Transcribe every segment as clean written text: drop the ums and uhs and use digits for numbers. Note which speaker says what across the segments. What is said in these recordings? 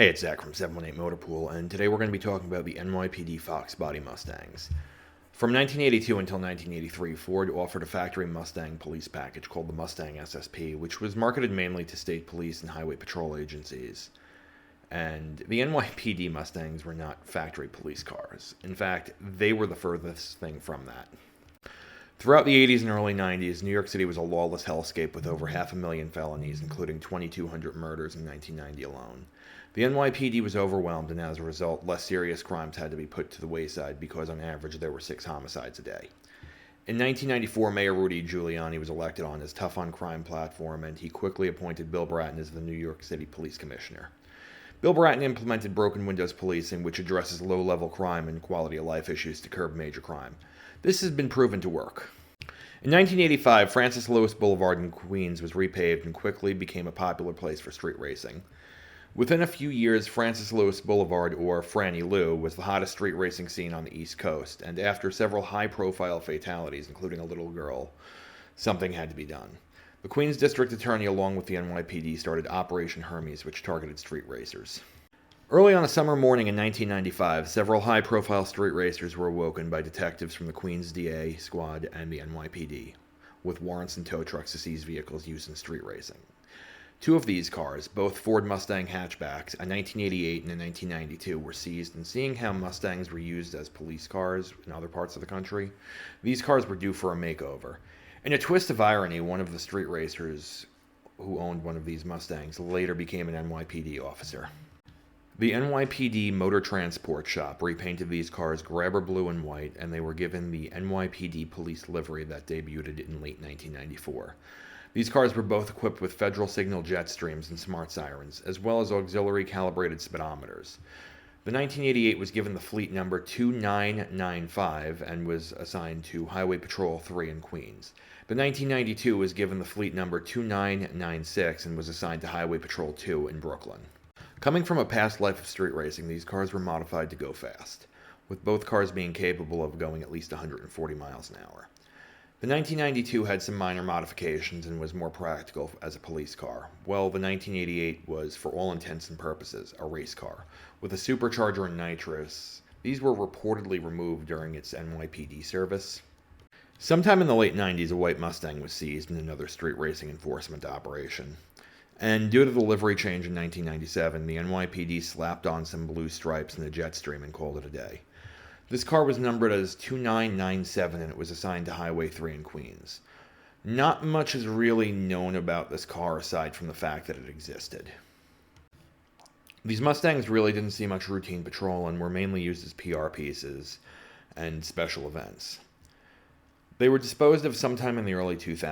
Speaker 1: Hey, it's Zach from 718 Motor Pool, and today we're going to be talking about the NYPD Fox Body Mustangs. From 1982 until 1983, Ford offered a factory Mustang police package called the Mustang SSP, which was marketed mainly to state police and highway patrol agencies. And the NYPD Mustangs were not factory police cars. In fact, they were the furthest thing from that. Throughout the 80s and early 90s, New York City was a lawless hellscape with over 500,000 felonies, including 2,200 murders in 1990 alone. The NYPD was overwhelmed, and as a result, less serious crimes had to be put to the wayside because, on average, there were 6 homicides a day. In 1994, Mayor Rudy Guallni was elected on his tough-on-crime platform, and he quickly appointed Bill Bratton as the New York City Police Commissioner. Bill Bratton implemented broken windows policing, which addresses low-level crime and quality-of-life issues to curb major crime. This has been proven to work. In 1985, Francis Lewis Boulevard in Queens was repaved and quickly became a popular place for street racing. Within a few years, Francis Lewis Boulevard, or Franny Lou, was the hottest street racing scene on the East Coast, and after several high-profile fatalities, including a little girl, something had to be done. The Queens District Attorney, along with the NYPD, started Operation Hermes, which targeted street racers. Early on a summer morning in 1995, several high-profile street racers were awoken by detectives from the Queens DA squad and the NYPD, with warrants and tow trucks to seize vehicles used in street racing. 2 of these cars, both Ford Mustang hatchbacks, a 1988 and a 1992, were seized, and seeing how Mustangs were used as police cars in other parts of the country, these cars were due for a makeover. In a twist of irony, one of the street racers who owned one of these Mustangs later became an NYPD officer. The NYPD Motor Transport Shop repainted these cars grabber blue and white, and they were given the NYPD police livery that debuted in late 1994. These cars were both equipped with federal signal jet streams and smart sirens, as well as auxiliary calibrated speedometers. The 1988 was given the fleet number 2995 and was assigned to Highway Patrol 3 in Queens. The 1992 was given the fleet number 2996 and was assigned to Highway Patrol 2 in Brooklyn. Coming from a past life of street racing, these cars were modified to go fast, with both cars being capable of going at least 140 miles an hour. The 1992 had some minor modifications and was more practical as a police car, while the 1988 was, for all intents and purposes, a race car, with a supercharger and nitrous. These were reportedly removed during its NYPD service. Sometime in the late 90s, a white Mustang was seized in another street racing enforcement operation. And due to the livery change in 1997, the NYPD slapped on some blue stripes in the jet stream and called it a day. This car was numbered as 2997 and it was assigned to Highway 3 in Queens. Not much is really known about this car aside from the fact that it existed. These Mustangs really didn't see much routine patrol and were mainly used as PR pieces and special events. They were disposed of sometime in the early 2000s.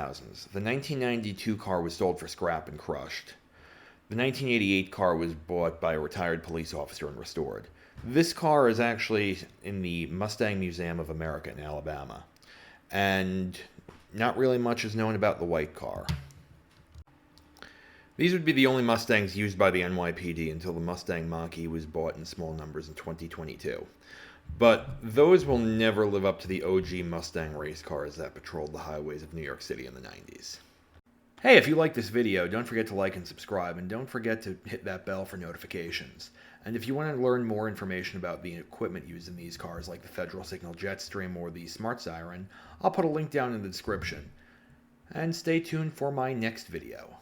Speaker 1: The 1992 car was sold for scrap and crushed. The 1988 car was bought by a retired police officer and restored. This car is actually in the Mustang Museum of America in Alabama. And not really much is known about the white car. These would be the only Mustangs used by the NYPD until the Mustang Mach-E was bought in small numbers in 2022. But those will never live up to the OG Mustang race cars that patrolled the highways of New York City in the 90s. Hey, if you like this video, don't forget to like and subscribe, and don't forget to hit that bell for notifications. And if you want to learn more information about the equipment used in these cars, like the Federal Signal Jetstream or the Smart Siren, I'll put a link down in the description. And stay tuned for my next video.